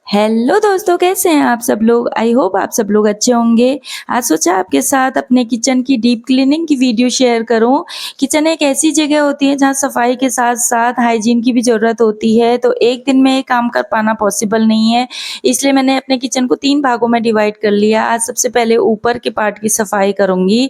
Hello दोस्तों, कैसे हैं आप सब लोग? आई होप आप सब लोग अच्छे होंगे। आज सोचा आपके साथ अपने किचन की डीप क्लीनिंग की वीडियो शेयर करूं। किचन एक ऐसी जगह होती है जहां सफाई के साथ साथ हाइजीन की भी ज़रूरत होती है, तो एक दिन में ये काम कर पाना पॉसिबल नहीं है। इसलिए मैंने अपने किचन को 3 भागों में डिवाइड कर लिया। आज सबसे पहले ऊपर के पार्ट की सफाई करूँगी।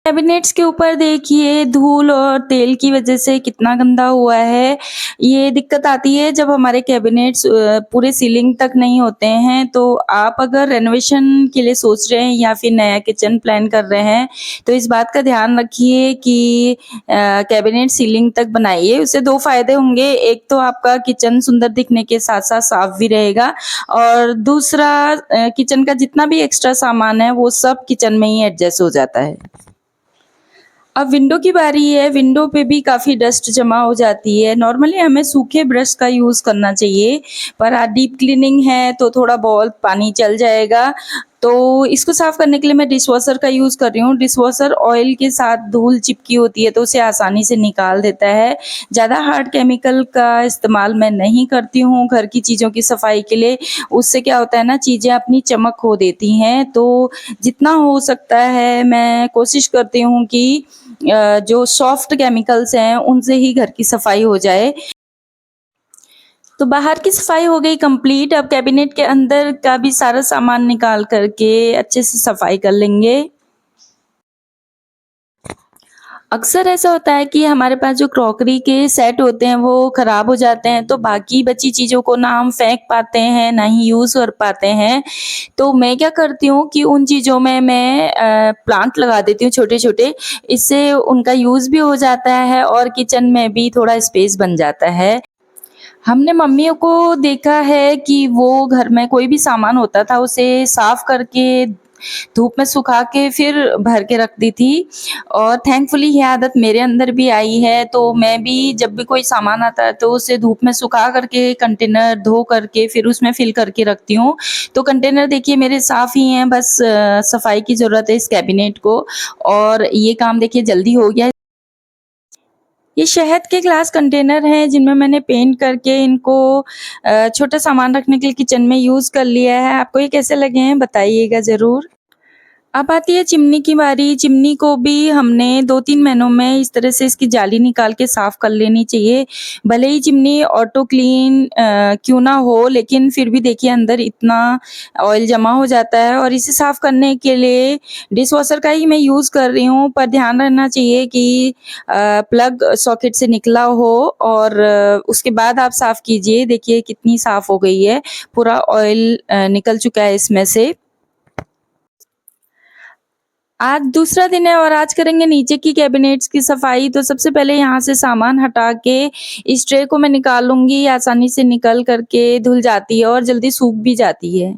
कैबिनेट्स के ऊपर देखिए धूल और तेल की वजह से कितना गंदा हुआ है। ये दिक्कत आती है जब हमारे कैबिनेट्स पूरे सीलिंग तक नहीं होते हैं। तो आप अगर रेनोवेशन के लिए सोच रहे हैं या फिर नया किचन प्लान कर रहे हैं, तो इस बात का ध्यान रखिए कि कैबिनेट सीलिंग तक बनाइए। उससे 2 फ़ायदे होंगे, एक तो आपका किचन सुंदर दिखने के साथ-साथ साफ भी रहेगा और दूसरा किचन का जितना भी एक्स्ट्रा सामान है वो सब किचन में ही एडजस्ट हो जाता है। अब विंडो की बारी है। विंडो पे भी काफ़ी डस्ट जमा हो जाती है। नॉर्मली हमें सूखे ब्रश का यूज़ करना चाहिए, पर आज डीप क्लीनिंग है तो थोड़ा बहुत पानी चल जाएगा। तो इसको साफ़ करने के लिए मैं डिशवॉशर का यूज़ कर रही हूँ। डिशवॉशर ऑयल के साथ धूल चिपकी होती है तो उसे आसानी से निकाल देता है। ज़्यादा हार्ड केमिकल का इस्तेमाल मैं नहीं करती हूँ घर की चीज़ों की सफाई के लिए। उससे क्या होता है ना, चीज़ें अपनी चमक खो देती हैं। तो जितना हो सकता है मैं कोशिश करती हूँ कि जो सॉफ्ट केमिकल्स हैं उनसे ही घर की सफाई हो जाए। तो बाहर की सफाई हो गई कंप्लीट। अब कैबिनेट के अंदर का भी सारा सामान निकाल कर के अच्छे से सफाई कर लेंगे। अक्सर ऐसा होता है कि हमारे पास जो क्रॉकरी के सेट होते हैं वो खराब हो जाते हैं, तो बाकी बची चीज़ों को ना हम फेंक पाते हैं, ना ही यूज़ कर पाते हैं। तो मैं क्या करती हूँ कि उन चीज़ों में मैं प्लांट लगा देती हूँ छोटे-छोटे। इससे उनका यूज़ भी हो जाता है और किचन में भी थोड़ा स्पेस बन जाता है। हमने मम्मियों को देखा है कि वो घर में कोई भी सामान होता था उसे साफ करके धूप में सुखा के फिर भर के रख दी थी और थैंकफुली ये आदत मेरे अंदर भी आई है। तो मैं भी जब भी कोई सामान आता है तो उसे धूप में सुखा करके कंटेनर धो करके फिर उसमें फिल करके रखती हूँ। तो कंटेनर देखिए मेरे साफ़ ही हैं, बस सफाई की ज़रूरत है इस कैबिनेट को और ये काम देखिए जल्दी हो गया। ये शहद के ग्लास कंटेनर हैं जिनमें मैंने पेंट करके इनको छोटा सामान रखने के लिए किचन में यूज़ कर लिया है। आपको ये कैसे लगे हैं बताइएगा ज़रूर। अब आती है चिमनी की बारी। चिमनी को भी हमने 2-3 महीनों में इस तरह से इसकी जाली निकाल के साफ़ कर लेनी चाहिए। भले ही चिमनी ऑटो क्लीन क्यों ना हो, लेकिन फिर भी देखिए अंदर इतना ऑयल जमा हो जाता है और इसे साफ़ करने के लिए डिशवॉशर का ही मैं यूज़ कर रही हूँ। पर ध्यान रखना चाहिए कि प्लग सॉकेट से निकला हो और उसके बाद आप साफ़ कीजिए। देखिए कितनी साफ़ हो गई है, पूरा ऑयल निकल चुका है इसमें से। आज दूसरा दिन है और आज करेंगे नीचे की कैबिनेट्स की सफाई। तो सबसे पहले यहाँ से सामान हटा के इस ट्रे को मैं निकाल लूँगी। ये आसानी से निकल कर के धुल जाती है और जल्दी सूख भी जाती है।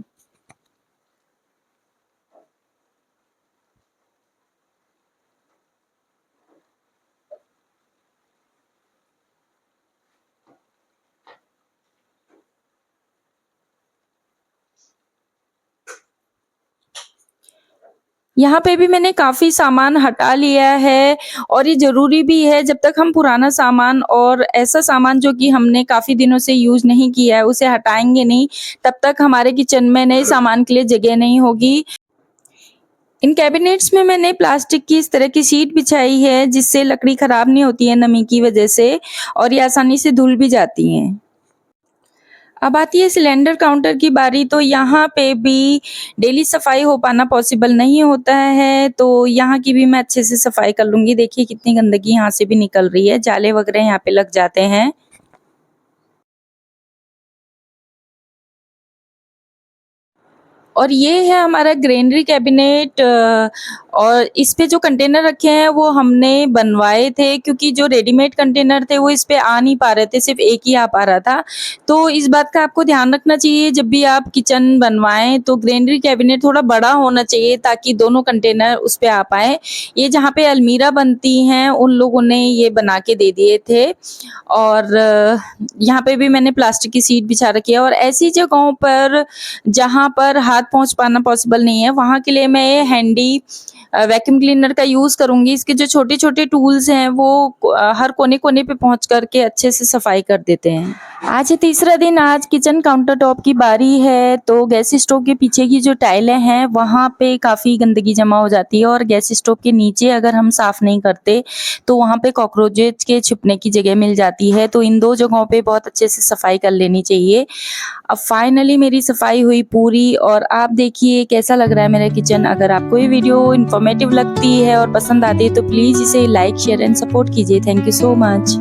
यहाँ पे भी मैंने काफ़ी सामान हटा लिया है और ये ज़रूरी भी है। जब तक हम पुराना सामान और ऐसा सामान जो कि हमने काफ़ी दिनों से यूज़ नहीं किया है उसे हटाएँगे नहीं, तब तक हमारे किचन में नए सामान के लिए जगह नहीं होगी। इन कैबिनेट्स में मैंने प्लास्टिक की इस तरह की शीट बिछाई है जिससे लकड़ी खराब नहीं होती है नमी की वजह से और ये आसानी से धुल भी जाती हैं। अब आती है सिलेंडर काउंटर की बारी। तो यहाँ पे भी डेली सफाई हो पाना पॉसिबल नहीं होता है, तो यहाँ की भी मैं अच्छे से सफाई कर लूँगी। देखिए कितनी गंदगी यहाँ से भी निकल रही है, जाले वगैरह यहाँ पे लग जाते हैं। और ये है हमारा ग्रेनरी कैबिनेट और इस पे जो कंटेनर रखे हैं वो हमने बनवाए थे, क्योंकि जो रेडीमेड कंटेनर थे वो इस पे आ नहीं पा रहे थे, सिर्फ एक ही आ पा रहा था। तो इस बात का आपको ध्यान रखना चाहिए जब भी आप किचन बनवाएं तो ग्रेनरी कैबिनेट थोड़ा बड़ा होना चाहिए ताकि दोनों कंटेनर उस पे आ पाए। ये जहाँ पे अलमीरा बनती हैं उन लोगों ने ये बना के दे दिए थे और यहाँ पे भी मैंने प्लास्टिक की सीट बिछा रखी है। और ऐसी जगहों पर जहाँ पर हाथ पहुँच पाना पॉसिबल नहीं है, वहाँ के लिए मैं ये हैंडी वैक्यूम क्लीनर का यूज़ करूँगी। इसके जो छोटे-छोटे टूल्स हैं वो हर कोने-कोने पे पहुँच कर के अच्छे से सफाई कर देते हैं। आज है तीसरा दिन, आज किचन काउंटर टॉप की बारी है, तो गैस स्टोव के पीछे की जो टाइलें हैं वहाँ पे काफ़ी गंदगी जमा हो जाती है और गैस स्टोव के नीचे अगर हम साफ़ नहीं करते तो वहाँ पे कॉकरोचेस के छिपने की जगह मिल जाती है, तो इन 2 जगहों पे बहुत अच्छे से सफाई कर लेनी चाहिए। अब फाइनली मेरी सफाई हुई पूरी और आप देखिए कैसा लग रहा है मेरा किचन। अगर आपको ये वीडियो इन्फॉर्मेटिव लगती है और पसंद आती है तो प्लीज़ इसे लाइक, शेयर एंड सपोर्ट कीजिए। Thank you so much.